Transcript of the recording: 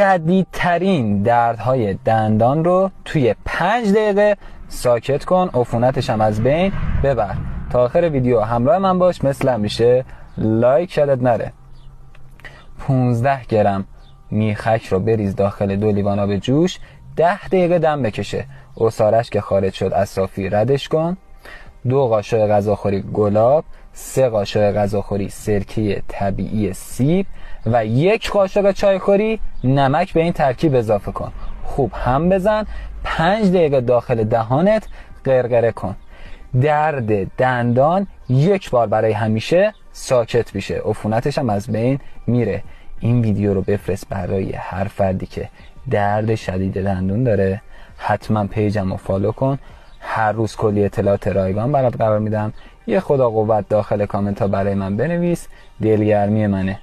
شدیدترین دردهای دندان رو توی 5 دقیقه ساکت کن، عفونتش هم از بین ببر. تا آخر ویدیو همراه من باش. مثل همیشه لایک یادت نره. 15 گرم میخک رو بریز داخل 2 لیوان آب جوش، 10 دقیقه دم بکشه. عصارش که خارج شد از صافی ردش کن. 2 قاشق غذاخوری گلاب، 3 قاشق غذاخوری سرکه طبیعی سیب و 1 قاشق چایخوری نمک به این ترکیب اضافه کن. خوب هم بزن. 5 دقیقه داخل دهانت قرقره کن. درد دندان 1 بار برای همیشه ساکت میشه، عفونتش هم از بین میره. این ویدیو رو بفرست برای هر فردی که درد شدید دندون داره. حتما پیجم رو فالو کن. هر روز کلی اطلاعات رایگان برات قرار میدم. یه خدا قوت داخل کامنت ها برای من بنویس. دلگرمی منه.